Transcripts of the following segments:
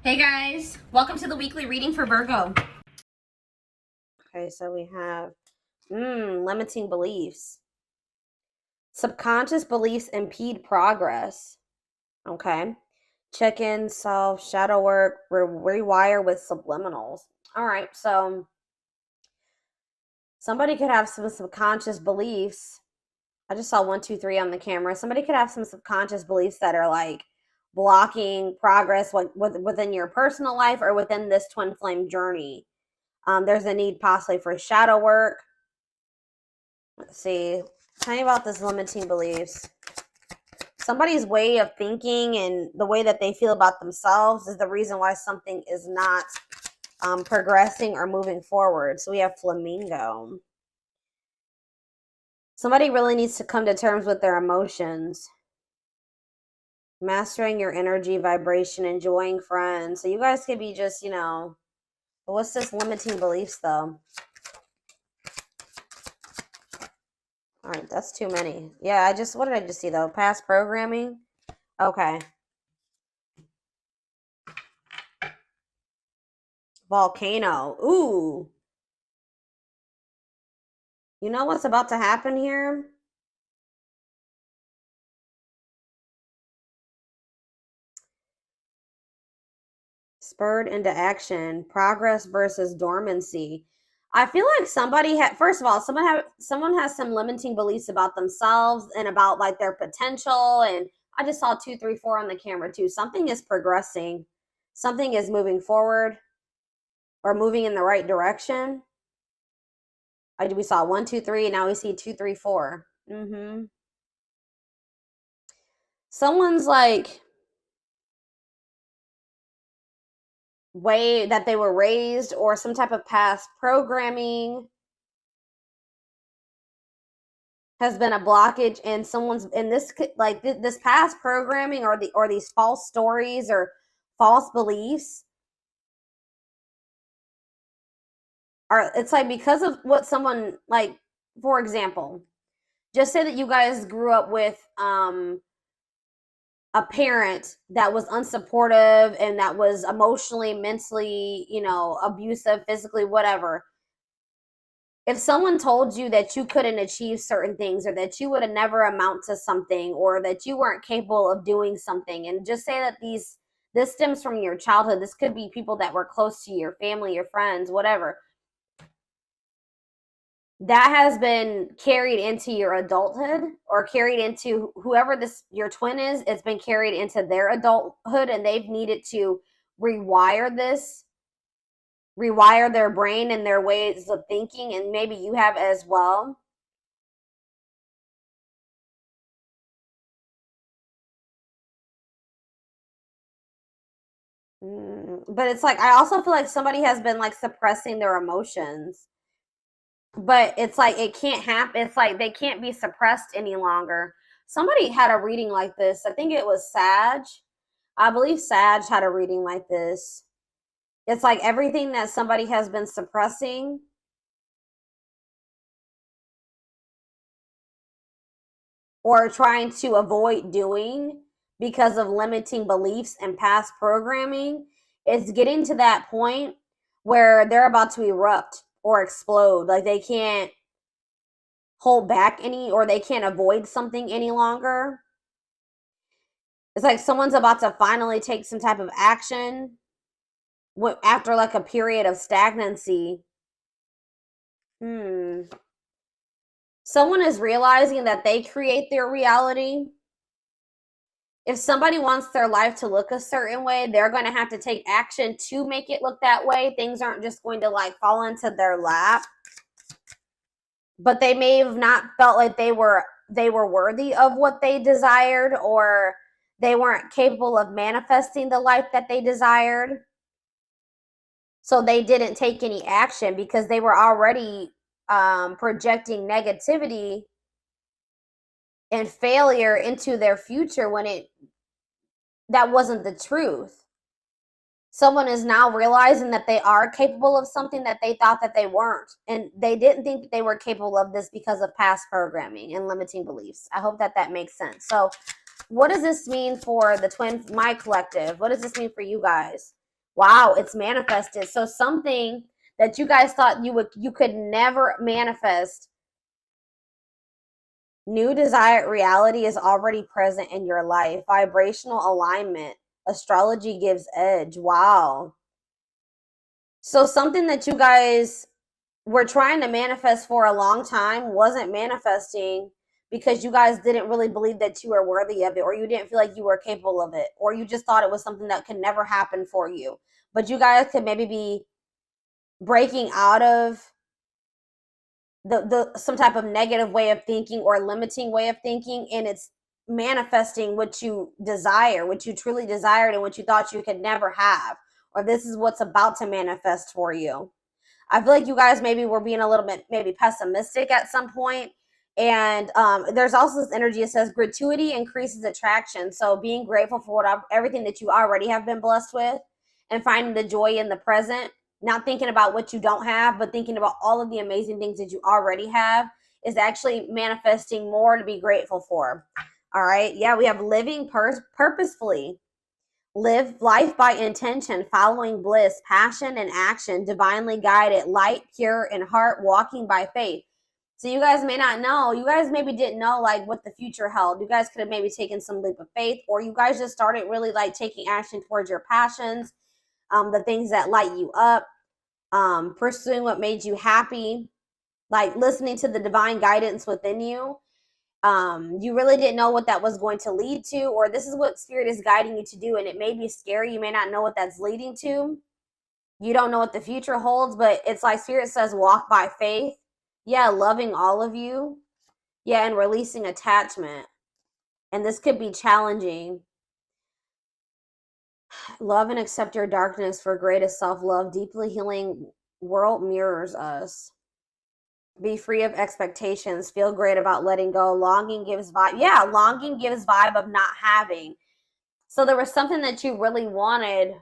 Hey guys, welcome to the weekly reading for Virgo. Okay, so we have limiting beliefs. Subconscious beliefs impede progress. Okay. Check in, self, shadow work, rewire with subliminals. All right, so somebody could have some subconscious beliefs. I just saw 1, 2, 3 on the camera. Somebody could have some subconscious beliefs that are like blocking progress within your personal life or within this twin flame journey. There's a need possibly for shadow work. Let's see. Tell me about this limiting beliefs. Somebody's way of thinking and the way that they feel about themselves is the reason why something is not progressing or moving forward. So we have flamingo. Somebody really needs to come to terms with their emotions. Mastering your energy, vibration, enjoying friends. So you guys could be just, what's this limiting beliefs though? All right, that's too many. Yeah, what did I just see though? Past programming? Okay. Volcano. Ooh. You know what's about to happen here? Spurred into action. Progress versus dormancy. I feel like somebody had, first of all, someone has some limiting beliefs about themselves and about like their potential. And I just saw 2, 3, 4 on the camera too. Something is progressing. Something is moving forward or moving in the right direction. We saw 1, 2, 3, and now we see 2, 3, 4. Someone's like way that they were raised or some type of past programming has been a blockage, and someone's in this like this past programming or these false stories or false beliefs are, it's like because of what someone, like, for example, just say that you guys grew up with a parent that was unsupportive and that was emotionally, mentally, abusive, physically, whatever. If someone told you that you couldn't achieve certain things or that you would have never amount to something or that you weren't capable of doing something, and just say that this stems from your childhood, this could be people that were close to your family, your friends, whatever, that has been carried into your adulthood or carried into whoever this your twin is. It's been carried into their adulthood, and they've needed to rewire their brain and their ways of thinking, and maybe you have as well. But it's like I also feel like somebody has been like suppressing their emotions, but it's like it can't happen. It's like they can't be suppressed any longer. Somebody had a reading like this. I think it was Sag. I believe Sag had a reading like this. It's like everything that somebody has been suppressing or trying to avoid doing because of limiting beliefs and past programming, it's getting to that point where they're about to erupt or explode. Like they can't hold back or they can't avoid something any longer. It's like someone's about to finally take some type of action after like a period of stagnancy. Someone is realizing that they create their reality. If somebody wants their life to look a certain way, they're going to have to take action to make it look that way. Things aren't just going to like fall into their lap. But they may have not felt like they were worthy of what they desired, or they weren't capable of manifesting the life that they desired. So they didn't take any action because they were already projecting negativity and failure into their future when that wasn't the truth. Someone is now realizing that they are capable of something that they thought that they weren't, and they didn't think that they were capable of this because of past programming and limiting beliefs. I hope that makes sense. So what does this mean for the twin, my collective? What does this mean for you guys? Wow, it's manifested. So something that you guys thought you could never manifest, new desired reality is already present in your life. Vibrational alignment. Astrology gives edge. Wow. So something that you guys were trying to manifest for a long time wasn't manifesting because you guys didn't really believe that you were worthy of it, or you didn't feel like you were capable of it, or you just thought it was something that could never happen for you. But you guys could maybe be breaking out of the some type of negative way of thinking or limiting way of thinking, and it's manifesting what you desire, what you truly desired, and what you thought you could never have, or this is what's about to manifest for you. I feel like you guys maybe were being a little bit maybe pessimistic at some point. And there's also this energy that says gratuity increases attraction. So being grateful for everything that you already have been blessed with, and finding the joy in the present, not thinking about what you don't have, but thinking about all of the amazing things that you already have, is actually manifesting more to be grateful for. All right. Yeah, we have living purposefully. Live life by intention, following bliss, passion, and action, divinely guided, light, pure, and heart, walking by faith. So you guys may not know, you guys maybe didn't know like what the future held. You guys could have maybe taken some leap of faith, or you guys just started really like taking action towards your passions, the things that light you up, pursuing what made you happy, like listening to the divine guidance within you. You really didn't know what that was going to lead to, or this is what spirit is guiding you to do, and it may be scary. You may not know what that's leading to. You don't know what the future holds, but it's like spirit says walk by faith. Yeah, loving all of you. Yeah, and releasing attachment. And this could be challenging. Love and accept your darkness for greatest self-love. Deeply healing world mirrors us. Be free of expectations. Feel great about letting go. Longing gives vibe. Yeah, longing gives vibe of not having. So there was something that you really wanted.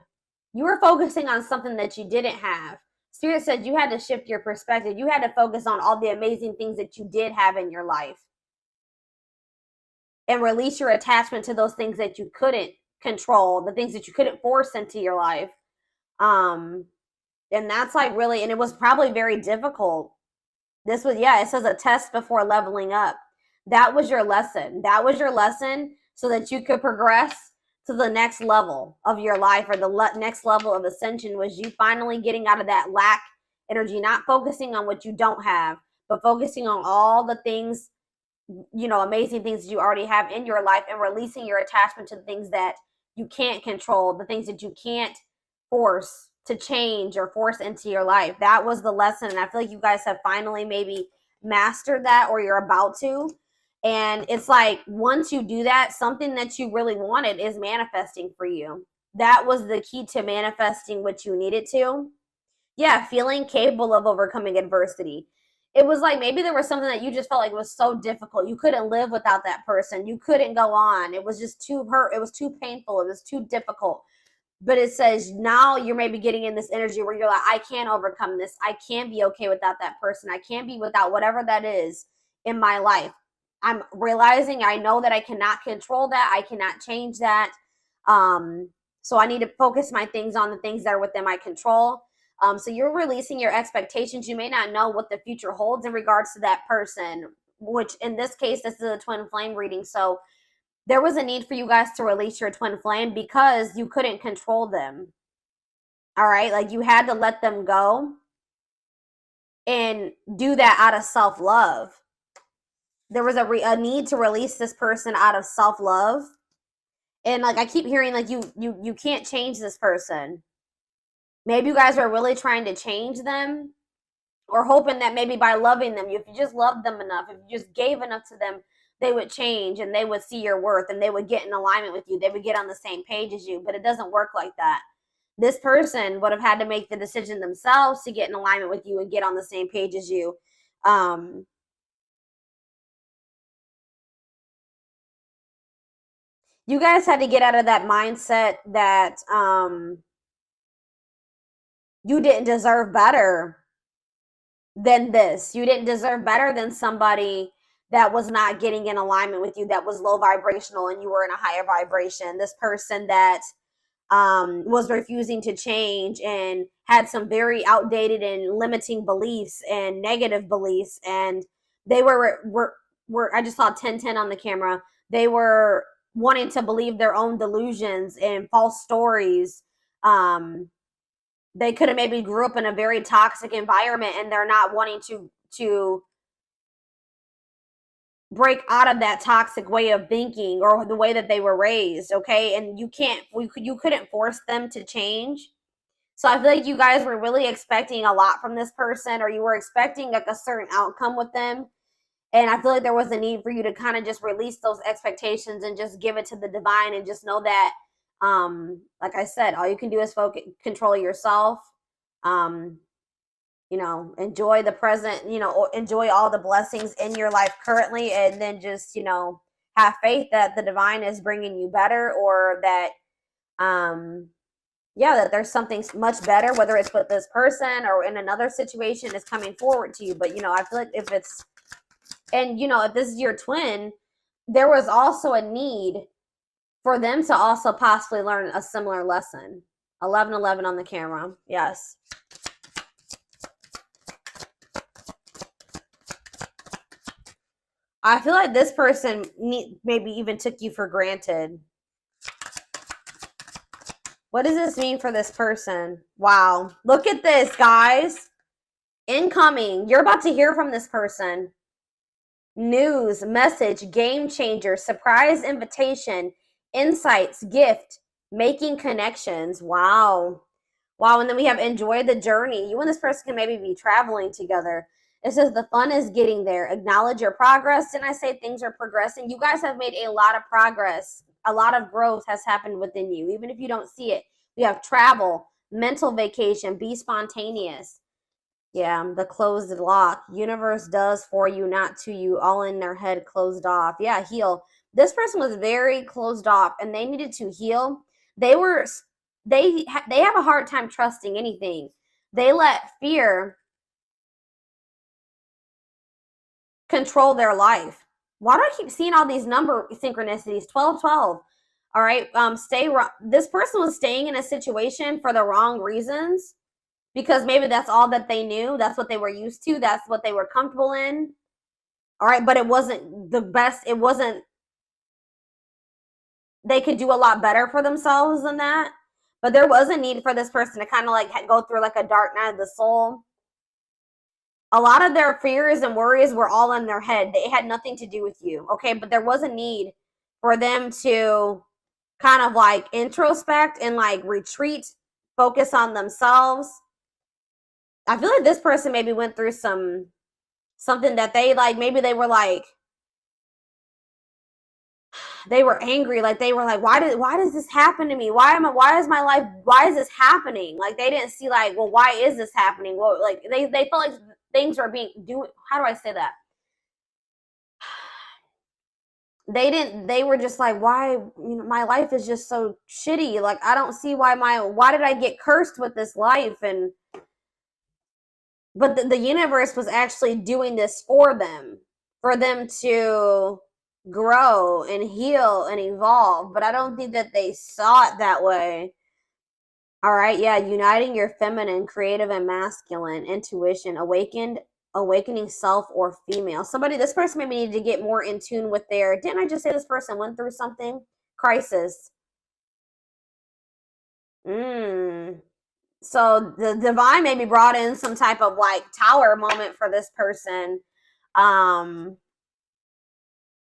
You were focusing on something that you didn't have. Spirit said you had to shift your perspective. You had to focus on all the amazing things that you did have in your life, and release your attachment to those things that you couldn't control, the things that you couldn't force into your life. Um, and that's like really, and it was probably very difficult. This was, yeah, it says a test before leveling up. That was your lesson. That was your lesson so that you could progress to the next level of your life, or the next level of ascension, was you finally getting out of that lack energy, not focusing on what you don't have, but focusing on all the things, you know, amazing things that you already have in your life, and releasing your attachment to the things that you can't control, the things that you can't force to change or force into your life. That was the lesson, and I feel like you guys have finally maybe mastered that, or you're about to. And it's like once you do that, something that you really wanted is manifesting for you. That was the key to manifesting what you needed to. Yeah, feeling capable of overcoming adversity. It was like maybe there was something that you just felt like was so difficult. You couldn't live without that person. You couldn't go on. It was just too hurt. It was too painful. It was too difficult. But it says now you're maybe getting in this energy where you're like, I can't overcome this. I can't be okay without that person. I can't be without whatever that is in my life. I'm realizing I know that I cannot control that. I cannot change that. So I need to focus my things on the things that are within my control. So you're releasing your expectations. You may not know what the future holds in regards to that person, which in this case, this is a twin flame reading. So there was a need for you guys to release your twin flame because you couldn't control them. All right. Like you had to let them go and do that out of self-love. There was a need to release this person out of self-love. And like I keep hearing like you can't change this person. Maybe you guys are really trying to change them, or hoping that maybe by loving them, if you just loved them enough, if you just gave enough to them, they would change and they would see your worth and they would get in alignment with you. They would get on the same page as you, but it doesn't work like that. This person would have had to make the decision themselves to get in alignment with you and get on the same page as you. You guys had to get out of that mindset that you didn't deserve better than this. You didn't deserve better than somebody that was not getting in alignment with you, that was low vibrational and you were in a higher vibration. This person that was refusing to change and had some very outdated and limiting beliefs and negative beliefs, and they were I just saw 1010 on the camera. They were wanting to believe their own delusions and false stories. They could have maybe grew up in a very toxic environment, and they're not wanting to break out of that toxic way of thinking or the way that they were raised. Okay, and you couldn't force them to change. So I feel like you guys were really expecting a lot from this person, or you were expecting like a certain outcome with them. And I feel like there was a need for you to kind of just release those expectations and just give it to the divine, and just know that, like I said, all you can do is control yourself. Enjoy the present, enjoy all the blessings in your life currently, and then just, have faith that the divine is bringing you better, or that, that there's something much better, whether it's with this person or in another situation, is coming forward to you. But, I feel like if this is your twin, there was also a need for them to also possibly learn a similar lesson. 1111 on the camera. Yes. I feel like this person maybe even took you for granted. What does this mean for this person? Wow. Look at this, guys. Incoming. You're about to hear from this person. News, message, game changer, surprise invitation, insights, gift, making connections. Wow. Wow. And then we have enjoy the journey. You and this person can maybe be traveling together. It says the fun is getting there. Acknowledge your progress. Didn't I say things are progressing? You guys have made a lot of progress. A lot of growth has happened within you, even if you don't see it. We have travel, mental vacation, be spontaneous. Yeah, the closed lock. Universe does for you, not to you. All in their head, closed off. Yeah, heal. This person was very closed off, and they needed to heal. They have a hard time trusting anything. They let fear control their life. Why do I keep seeing all these number synchronicities? 1212. All right. This person was staying in a situation for the wrong reasons, because maybe that's all that they knew. That's what they were used to. That's what they were comfortable in. All right. But it wasn't the best. They could do a lot better for themselves than that. But there was a need for this person to kind of like go through like a dark night of the soul. A lot of their fears and worries were all in their head. They had nothing to do with you. Okay. But there was a need for them to kind of like introspect and like retreat, focus on themselves. I feel like this person maybe went through something that they like, maybe they were angry, like they were like, why does this happen to me? Why is this happening? Like they didn't see like, well, why is this happening? Well, like they felt like things were how do I say that? They were just like, why, my life is just so shitty. Like I don't see why did I get cursed with this life? But the universe was actually doing this for them to grow and heal and evolve. But I don't think that they saw it that way. All right, yeah, uniting your feminine, creative, and masculine, intuition, awakening self or female. This person maybe needed to get more in tune with didn't I just say this person went through something? Crisis. So the divine maybe brought in some type of like tower moment for this person,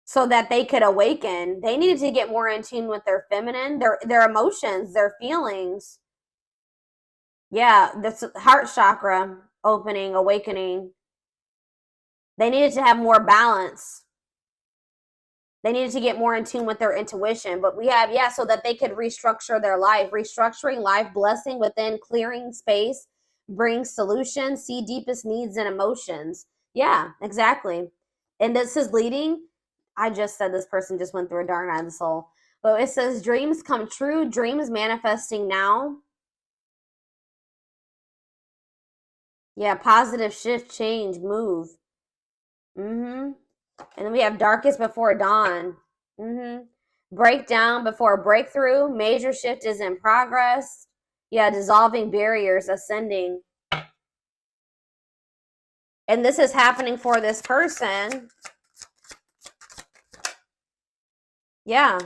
so that they could awaken. They needed to get more in tune with their feminine, their emotions, their feelings. Yeah, the heart chakra opening, awakening. They needed to have more balance. They needed to get more in tune with their intuition. But we have, so that they could restructure their life. Restructuring life, blessing within, clearing space, bring solutions, see deepest needs and emotions. Yeah, exactly. And this is leading. I just said this person just went through a dark night of the soul. But it says dreams come true, dreams manifesting now. Yeah, positive shift, change, move. And then we have darkest before dawn. Breakdown before breakthrough. Major shift is in progress. Yeah, dissolving barriers, ascending. And this is happening for this person. Yeah.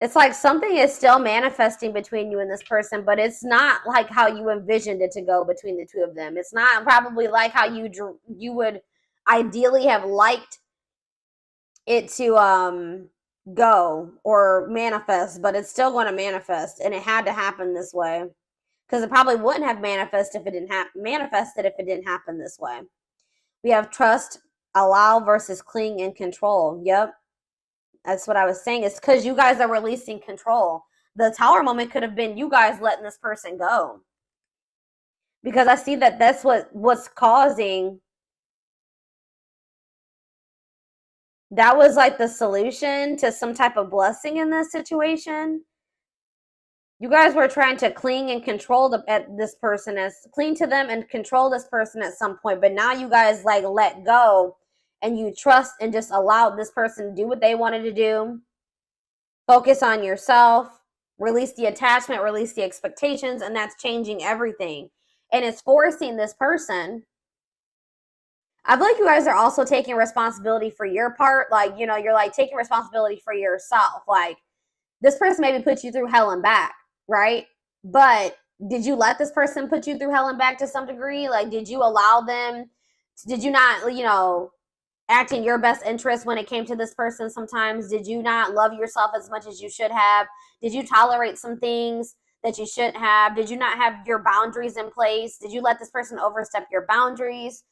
It's like something is still manifesting between you and this person, but it's not like how you envisioned it to go between the two of them. It's not probably like how you would ideally have liked it to go or manifest, but it's still going to manifest, and it had to happen this way because it probably wouldn't have manifested if it didn't happen this way. We have trust, allow versus cling and control. Yep. That's what I was saying. It's because you guys are releasing control. The Tower moment could have been you guys letting this person go. Because I see that that's what's causing. That was like the solution to some type of blessing in this situation. You guys were trying to cling and control this person, cling to them and control this person at some point. But now you guys like let go and you trust and just allowed this person to do what they wanted to do. Focus on yourself, release the attachment, release the expectations, and that's changing everything. And it's forcing this person. I feel like you guys are also taking responsibility for your part. Like, you know, you're like taking responsibility for yourself. Like, this person maybe put you through hell and back, right? But did you let this person put you through hell and back to some degree? Like, did you allow them? Did you not, you know, act in your best interest when it came to this person sometimes? Did you not love yourself as much as you should have? Did you tolerate some things that you shouldn't have? Did you not have your boundaries in place? Did you let this person overstep your boundaries?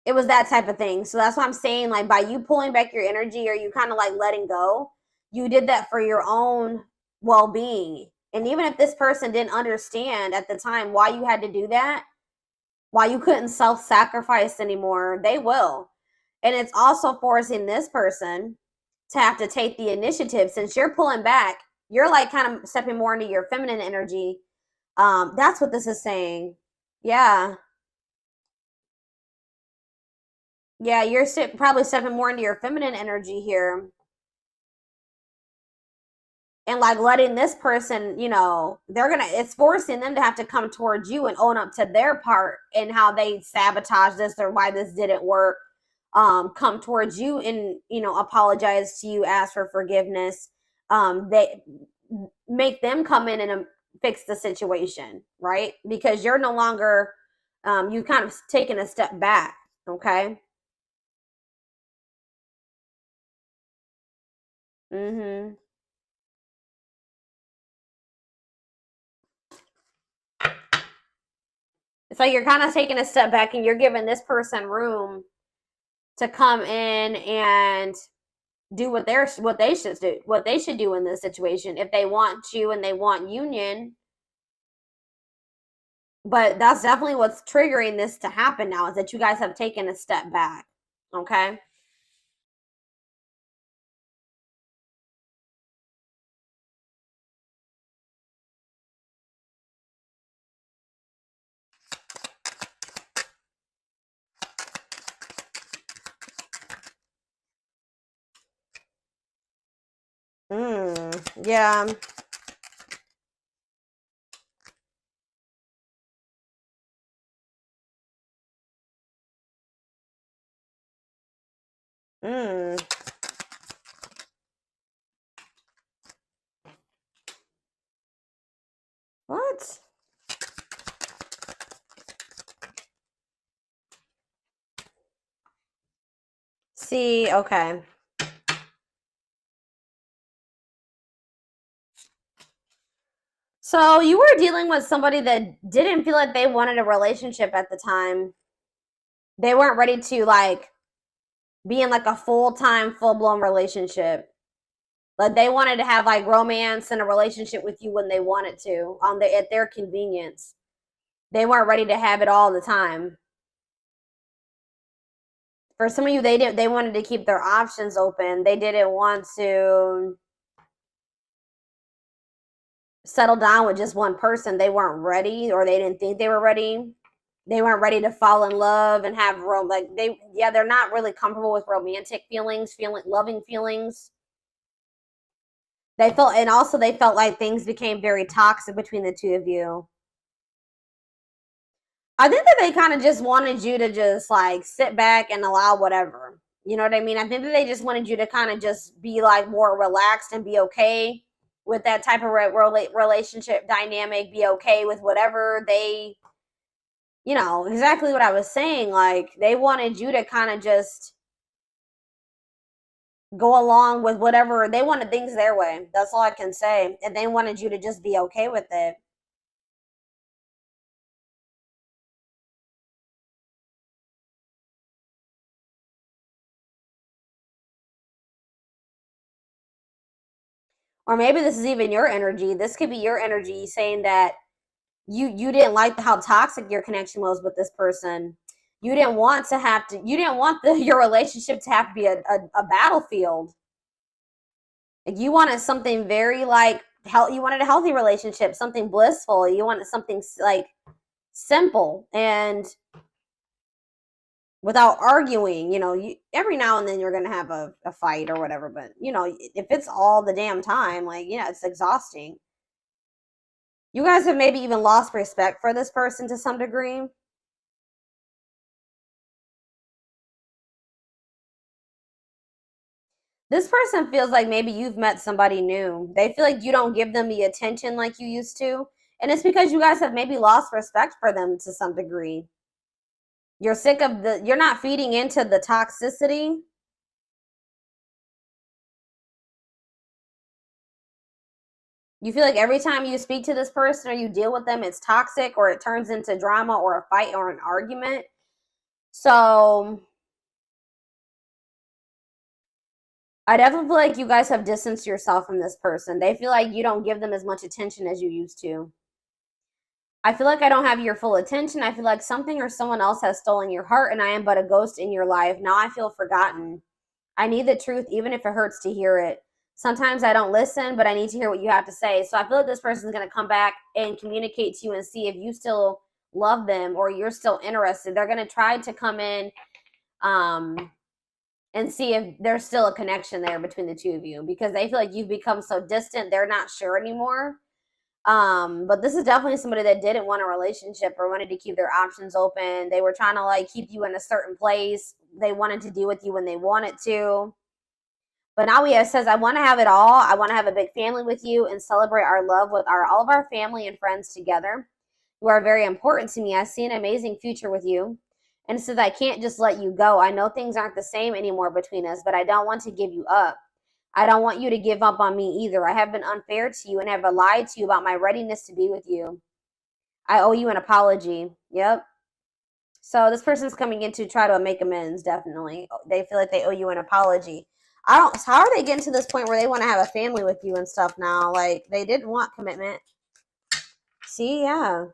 It was that type of thing. So that's what I'm saying. Like, by you pulling back your energy or you kind of like letting go, you did that for your own well-being. And even if this person didn't understand at the time why you had to do that, why you couldn't self-sacrifice anymore, they will. And it's also forcing this person to have to take the initiative. Since you're pulling back, you're like kind of stepping more into your feminine energy. That's what this is saying. Yeah. Yeah, you're probably stepping more into your feminine energy here. And like letting this person, you know, it's forcing them to have to come towards you and own up to their part and how they sabotage this or why this didn't work. Come towards you and, you know, apologize to you, ask for forgiveness. They make them come in and fix the situation, right? Because you're no longer, you kind of taken a step back, okay? Mm-hmm. It's like you're kind of taking a step back and you're giving this person room to come in and do what they should do in this situation if they want you and they want union. But that's definitely what's triggering this to happen now, is that you guys have taken a step back. Okay. Yeah. Mm. What? See, okay. So you were dealing with somebody that didn't feel like they wanted a relationship at the time. They weren't ready to like be in like a full-time, full-blown relationship. Like they wanted to have like romance and a relationship with you when they wanted to, at their convenience. They weren't ready to have it all the time. For some of you, they wanted to keep their options open. They didn't want to settle down with just one person. They weren't ready, or they didn't think they were ready. They weren't ready to fall in love and have they're not really comfortable with romantic feelings, loving feelings. They felt like things became very toxic between the two of you. I think that they kind of just wanted you to just like sit back and allow whatever. You know what I mean? I think that they just wanted you to kind of just be like more relaxed and be okay with that type of relationship dynamic, be okay with whatever they, exactly what I was saying. Like, they wanted you to kind of just go along with whatever. They wanted things their way. That's all I can say. And they wanted you to just be okay with it. Or maybe this is even your energy. This could be your energy saying that you didn't like how toxic your connection was with this person. You didn't want your relationship to have to be a battlefield. Like, you wanted something very like you wanted a healthy relationship, something blissful. You wanted something like simple and without arguing. Every now and then you're gonna have a fight or whatever, but if it's all the damn time, like, it's exhausting. You guys have maybe even lost respect for this person to some degree. This person feels like maybe you've met somebody new. They feel like you don't give them the attention like you used to. And it's because you guys have maybe lost respect for them to some degree. You're sick of you're not feeding into the toxicity. You feel like every time you speak to this person or you deal with them, it's toxic or it turns into drama or a fight or an argument. So I definitely feel like you guys have distanced yourself from this person. They feel like you don't give them as much attention as you used to. I feel like I don't have your full attention. I feel like something or someone else has stolen your heart and I am but a ghost in your life. Now I feel forgotten. I need the truth even if it hurts to hear it. Sometimes I don't listen, but I need to hear what you have to say. So I feel like this person is going to come back and communicate to you and see if you still love them or you're still interested. They're going to try to come in and see if there's still a connection there between the two of you because they feel like you've become so distant. They're not sure anymore. But this is definitely somebody that didn't want a relationship or wanted to keep their options open. They were trying to like keep you in a certain place. They wanted to deal with you when they wanted to. But now it says, I want to have it all. I want to have a big family with you and celebrate our love with all of our family and friends together. You are very important to me. I see an amazing future with you. And it says, I can't just let you go. I know things aren't the same anymore between us, but I don't want to give you up. I don't want you to give up on me either. I have been unfair to you and have lied to you about my readiness to be with you. I owe you an apology. Yep. So this person's coming in to try to make amends, definitely. They feel like they owe you an apology. How are they getting to this point where they want to have a family with you and stuff now? Like, they didn't want commitment. See, yeah.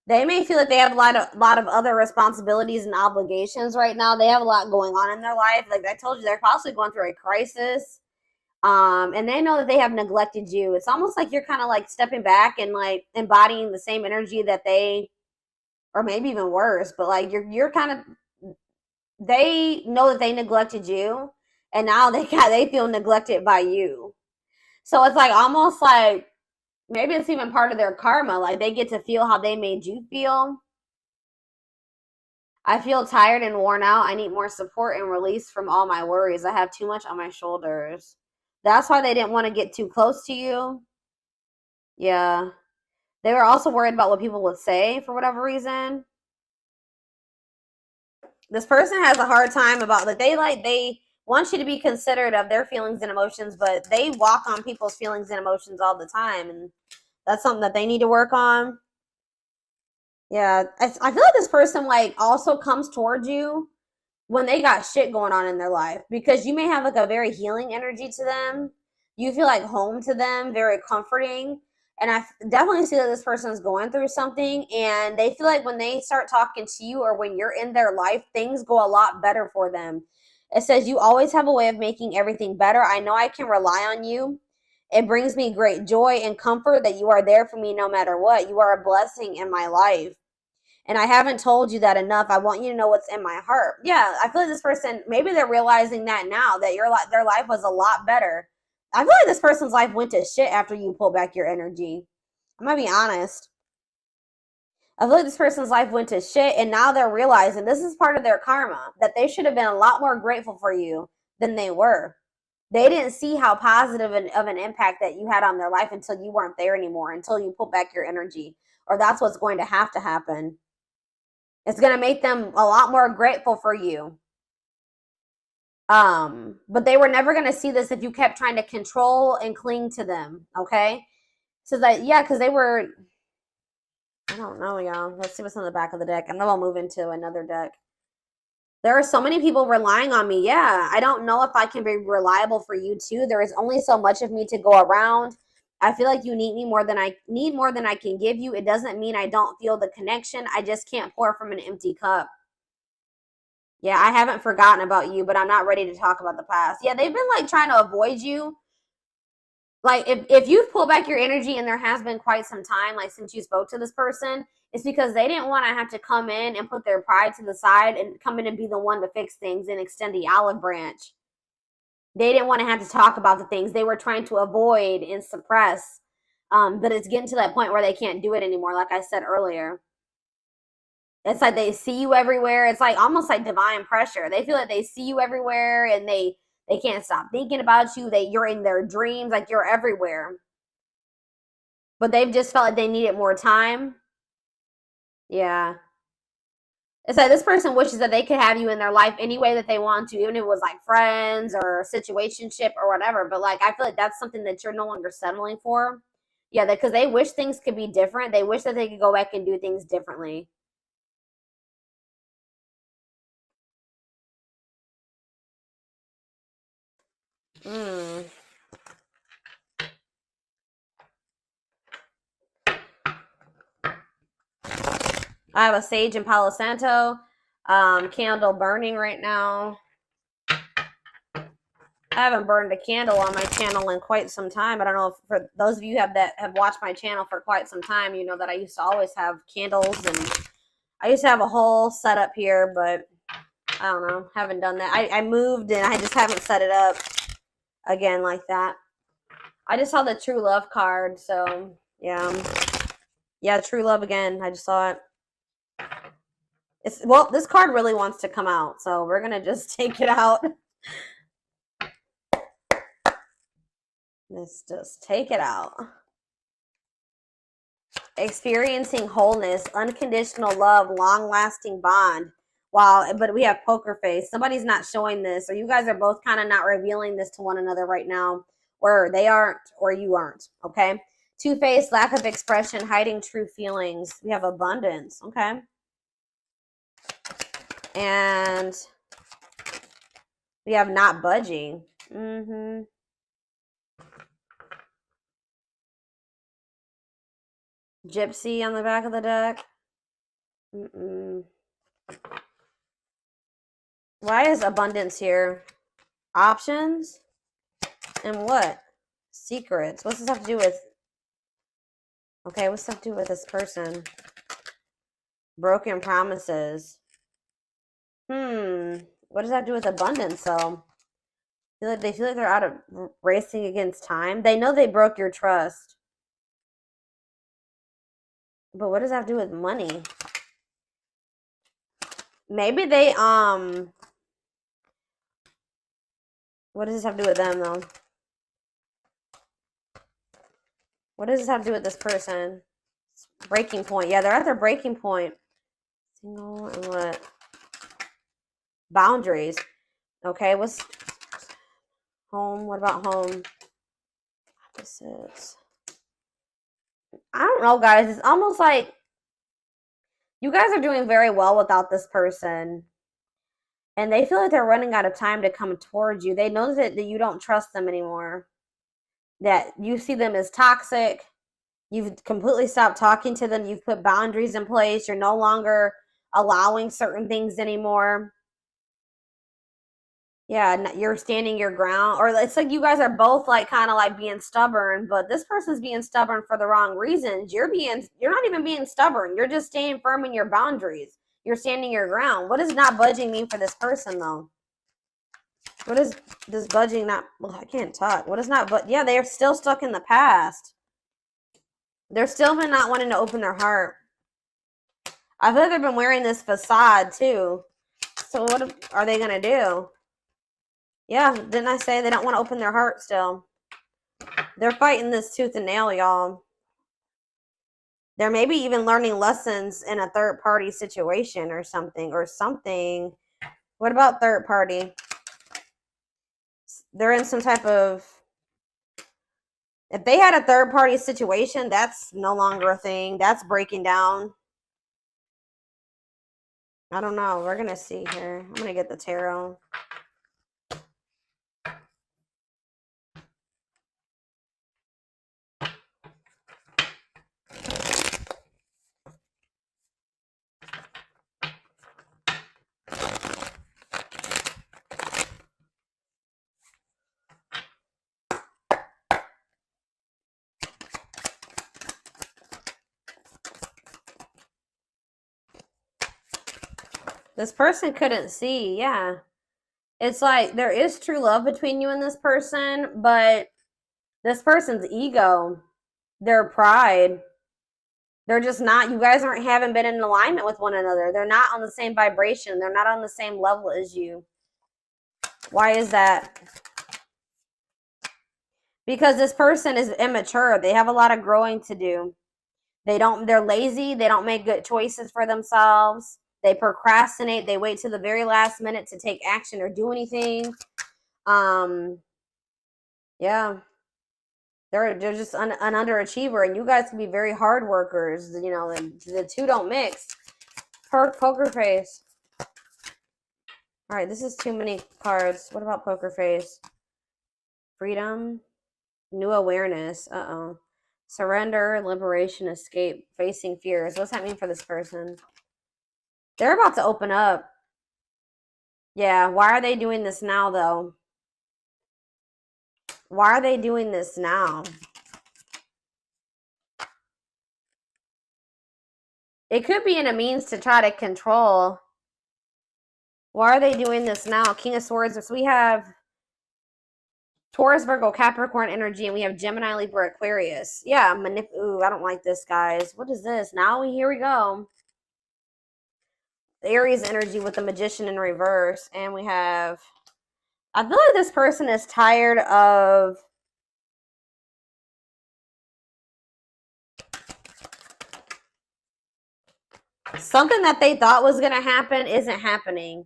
They may feel like they have a lot of other responsibilities and obligations right now. They have a lot going on in their life. Like I told you, they're possibly going through a crisis. And they know that they have neglected you. It's almost like you're kind of like stepping back and like embodying the same energy that they, or maybe even worse, but like you're kind of, they know that they neglected you and now they feel neglected by you. So it's like almost like maybe it's even part of their karma. Like they get to feel how they made you feel. I feel tired and worn out. I need more support and release from all my worries. I have too much on my shoulders. That's why they didn't want to get too close to you. Yeah. They were also worried about what people would say for whatever reason. This person has a hard time about that. They want you to be considerate of their feelings and emotions, but they walk on people's feelings and emotions all the time. And that's something that they need to work on. Yeah. I feel like this person like also comes towards you when they got shit going on in their life because you may have like a very healing energy to them. You feel like home to them, very comforting. And I definitely see that this person is going through something and they feel like when they start talking to you or when you're in their life, things go a lot better for them. It says you always have a way of making everything better. I know I can rely on you It brings me great joy and comfort that you are there for me no matter what. You are a blessing in my life. And I haven't told you that enough. I want you to know what's in my heart. Yeah, I feel like this person, maybe they're realizing that now, that their life was a lot better. I feel like this person's life went to shit after you pull back your energy. I'm gonna be honest. I feel like this person's life went to shit, and now they're realizing this is part of their karma, that they should have been a lot more grateful for you than they were. They didn't see how positive of an impact that you had on their life until you weren't there anymore, until you pull back your energy. Or that's what's going to have to happen. It's going to make them a lot more grateful for you. But they were never going to see this if you kept trying to control and cling to them, okay? So that, yeah, because they were, I don't know, y'all. Let's see what's on the back of the deck, and then we'll move into another deck. There are so many people relying on me. Yeah, I don't know if I can be reliable for you too. There is only so much of me to go around. I feel like you need me more than I can give you. It doesn't mean I don't feel the connection. I just can't pour from an empty cup. Yeah, I haven't forgotten about you, but I'm not ready to talk about the past. Yeah, they've been like trying to avoid you. Like if you've pulled back your energy and there has been quite some time, like since you spoke to this person, it's because they didn't want to have to come in and put their pride to the side and come in and be the one to fix things and extend the olive branch. They didn't want to have to talk about the things they were trying to avoid and suppress. But it's getting to that point where they can't do it anymore, like I said earlier. It's like they see you everywhere. It's like almost like divine pressure. They feel like they see you everywhere and they can't stop thinking about you. You're in their dreams, like you're everywhere. But they've just felt like they needed more time. Yeah. It's like this person wishes that they could have you in their life any way that they want to, even if it was like friends or a situationship or whatever. But like, I feel like that's something that you're no longer settling for. Yeah, because they wish things could be different. They wish that they could go back and do things differently. I have a sage and Palo Santo candle burning right now. I haven't burned a candle on my channel in quite some time. I don't know if for those of you that have watched my channel for quite some time, you know that I used to always have candles and I used to have a whole setup here, but I don't know, haven't done that. I moved and I just haven't set it up again like that. I just saw the true love card, so yeah. Yeah, true love again. I just saw it. Well, this card really wants to come out, so we're gonna just take it out. Let's just take it out. Experiencing wholeness, unconditional love, long-lasting bond. Wow, but we have poker face. Somebody's not showing this, or you guys are both kind of not revealing this to one another right now, or they aren't, or you aren't, okay? Two-faced, lack of expression, hiding true feelings. We have abundance, okay? And we have not budging. Gypsy on the back of the deck. Why is abundance here? Options? And what? Secrets. What's this have to do with? Okay, what's this have to do with this person? Broken promises. What does that have to do with abundance, though? They feel like they're out of racing against time. They know they broke your trust. But what does that have to do with money? Maybe they, what does this have to do with them, though? What does this have to do with this person? Breaking point. Yeah, they're at their breaking point. Single and what? Boundaries. Okay, what's home? What about home? Opposites. I don't know, guys. It's almost like you guys are doing very well without this person. And they feel like they're running out of time to come towards you. They know that you don't trust them anymore. That you see them as toxic. You've completely stopped talking to them. You've put boundaries in place. You're no longer allowing certain things anymore. Yeah, you're standing your ground, or it's like you guys are both like kind of like being stubborn, but this person's being stubborn for the wrong reasons. You're not even being stubborn. You're just staying firm in your boundaries. You're standing your ground. What does not budging mean for this person though? What is this budging not? Well, I can't talk. What is not? But yeah, they're still stuck in the past. They're still been not wanting to open their heart. I feel like they've been wearing this facade too. So what are they gonna do? Yeah, didn't I say they don't want to open their heart still? They're fighting this tooth and nail, y'all. They're maybe even learning lessons in a third party situation or something. What about third party? They're in some type of, if they had a third party situation, that's no longer a thing. That's breaking down. I don't know. We're going to see here. I'm going to get the tarot. This person couldn't see. Yeah. It's like there is true love between you and this person, but this person's ego, their pride, they're just not, you guys haven't been in alignment with one another. They're not on the same vibration. They're not on the same level as you. Why is that? Because this person is immature. They have a lot of growing to do. They're lazy. They don't make good choices for themselves. They procrastinate. They wait to the very last minute to take action or do anything. Yeah. They're just an underachiever, and you guys can be very hard workers. You know, and the two don't mix. Poker face. All right, this is too many cards. What about poker face? Freedom, new awareness. Surrender, liberation, escape, facing fears. What's that mean for this person? They're about to open up. Yeah, why are they doing this now, though? Why are they doing this now? It could be in a means to try to control. Why are they doing this now? King of Swords. So we have Taurus, Virgo, Capricorn energy, and we have Gemini, Libra, Aquarius. Yeah, ooh, I don't like this, guys. What is this? Here we go. The Aries energy with the Magician in reverse. And we have, I feel like this person is tired of something that they thought was going to happen isn't happening.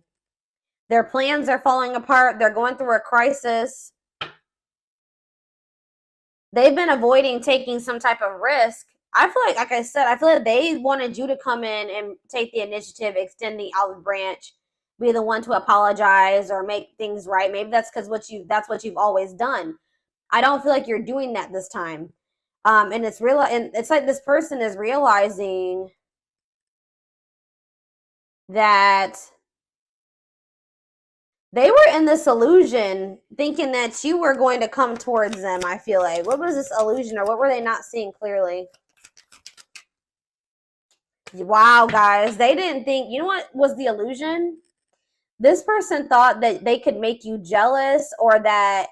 Their plans are falling apart. They're going through a crisis. They've been avoiding taking some type of risk. I feel like I said, I feel like they wanted you to come in and take the initiative, extend the olive branch, be the one to apologize or make things right. Maybe that's because that's what you've always done. I don't feel like you're doing that this time. And it's real, and it's like this person is realizing that they were in this illusion thinking that you were going to come towards them, I feel like. What was this illusion, or what were they not seeing clearly? Wow, guys. They didn't think, you know what was the illusion? This person thought that they could make you jealous, or that,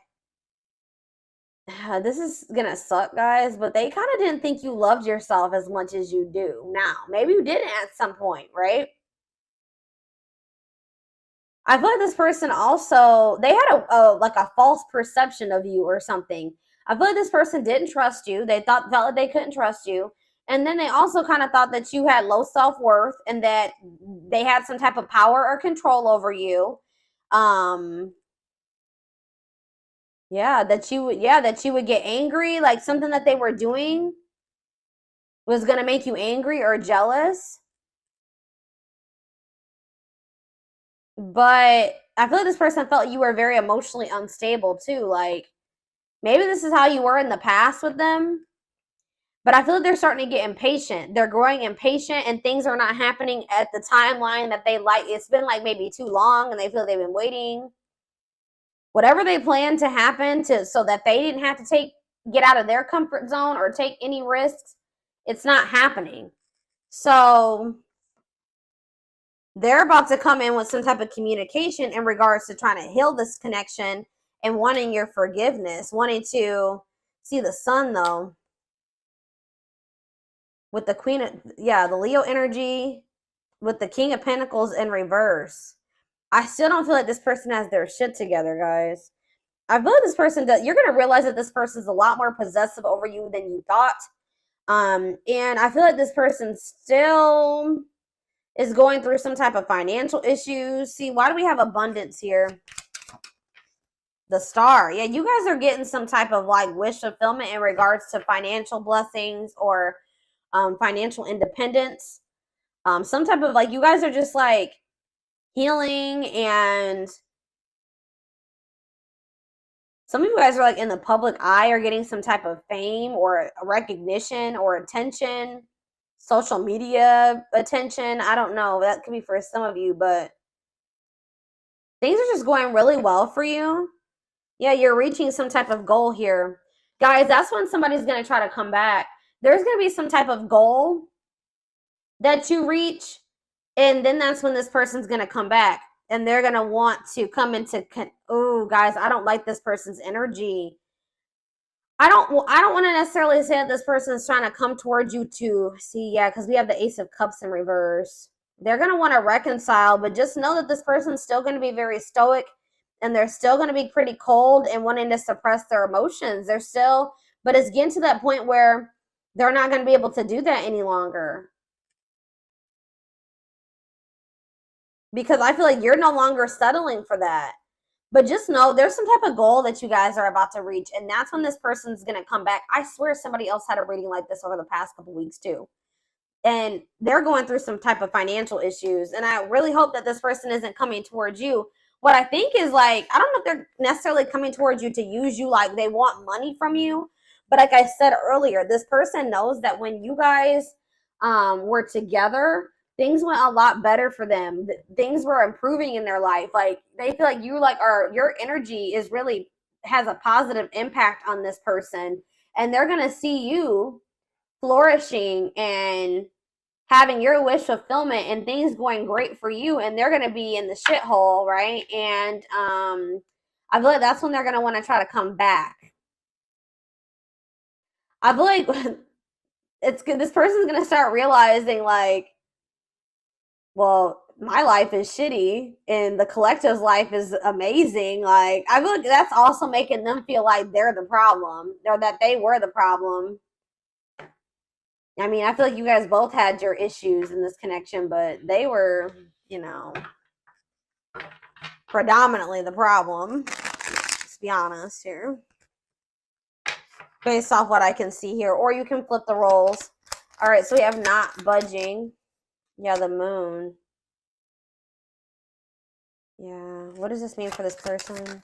this is going to suck, guys, but they kind of didn't think you loved yourself as much as you do now. Maybe you didn't at some point, right? I feel like this person also, they had a false perception of you or something. I feel like this person didn't trust you. They felt like they couldn't trust you. And then they also kind of thought that you had low self-worth and that they had some type of power or control over you. That you would get angry, like something that they were doing was going to make you angry or jealous. But I feel like this person felt you were very emotionally unstable too. Like, maybe this is how you were in the past with them. But I feel like they're starting to get impatient. They're growing impatient, and things are not happening at the timeline that they like. It's been like maybe too long, and they feel they've been waiting. Whatever they plan to happen so that they didn't have to get out of their comfort zone or take any risks, it's not happening. So they're about to come in with some type of communication in regards to trying to heal this connection and wanting your forgiveness, wanting to see the sun, though. With the Queen of, the Leo energy, with the King of Pentacles in reverse. I still don't feel like this person has their shit together, guys. I feel like this person does. You're going to realize that this person is a lot more possessive over you than you thought. And I feel like this person still is going through some type of financial issues. See, why do we have abundance here? The Star. Yeah, you guys are getting some type of like wish fulfillment in regards to financial blessings or financial independence. Some type of like, you guys are just like healing, and some of you guys are like in the public eye or getting some type of fame or recognition or attention, social media attention. I don't know. That could be for some of you, but things are just going really well for you. Yeah, you're reaching some type of goal here. Guys, that's when somebody's going to try to come back. There's going to be some type of goal that you reach, and then that's when this person's going to come back. And they're going to want to come into, oh, guys, I don't like this person's energy. I don't want to necessarily say that this person is trying to come towards you to see, yeah, because we have the Ace of Cups in reverse. They're going to want to reconcile, but just know that this person's still going to be very stoic, and they're still going to be pretty cold and wanting to suppress their emotions. They're still, but it's getting to that point where they're not going to be able to do that any longer. Because I feel like you're no longer settling for that. But just know there's some type of goal that you guys are about to reach, and that's when this person's going to come back. I swear somebody else had a reading like this over the past couple weeks too. And they're going through some type of financial issues, and I really hope that this person isn't coming towards you. What I think is like, I don't know if they're necessarily coming towards you to use you, like they want money from you. But like I said earlier, this person knows that when you guys were together, things went a lot better for them. Things were improving in their life. Like they feel like you your energy is really has a positive impact on this person, and they're going to see you flourishing and having your wish fulfillment and things going great for you, and they're going to be in the shithole, right? And I feel like that's when they're going to want to try to come back. I feel like it's good. This person's going to start realizing like, well, my life is shitty and the collective's life is amazing. Like, I feel like that's also making them feel like they're the problem, or that they were the problem. I mean, I feel like you guys both had your issues in this connection, but they were, predominantly the problem. Let's be honest here. Based off what I can see here. Or you can flip the roles. All right, so we have not budging. Yeah, the moon. Yeah, what does this mean for this person?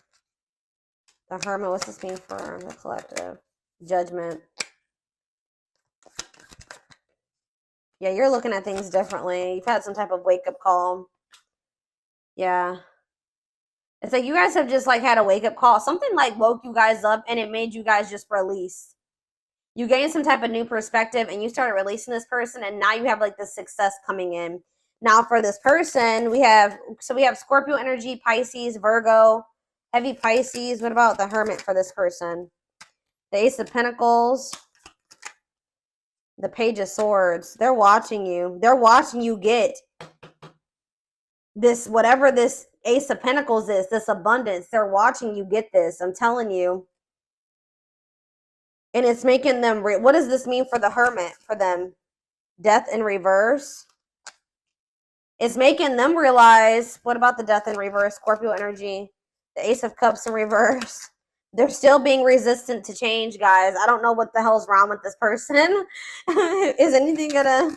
The Hermit, what's this mean for the collective? Judgment. Yeah, you're looking at things differently. You've had some type of wake-up call. Yeah. It's like you guys have just like had a wake-up call. Something like woke you guys up and it made you guys just release. You gained some type of new perspective and you started releasing this person, and now you have like this success coming in. Now for this person, we have Scorpio energy, Pisces, Virgo, heavy Pisces. What about the Hermit for this person? The Ace of Pentacles, the Page of Swords. They're watching you. They're watching you get this, whatever this Ace of Pentacles is, this abundance. They're watching you get this. I'm telling you. And it's making them, what does this mean for the Hermit, for them? Death in reverse. It's making them realize, what about the Death in reverse? Scorpio energy, the Ace of Cups in reverse. They're still being resistant to change, guys. I don't know what the hell's wrong with this person. Is anything gonna...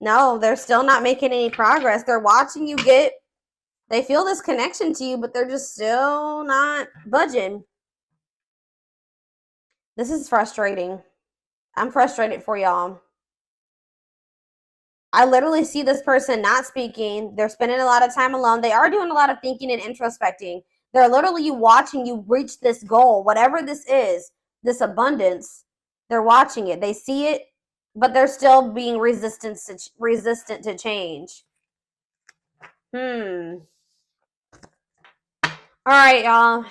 No, they're still not making any progress. They're watching you get... They feel this connection to you, but they're just still not budging. This is frustrating. I'm frustrated for y'all. I literally see this person not speaking. They're spending a lot of time alone. They are doing a lot of thinking and introspecting. They're literally watching you reach this goal, whatever this is, this abundance. They're watching it. They see it, but they're still being resistant to change. All right, y'all.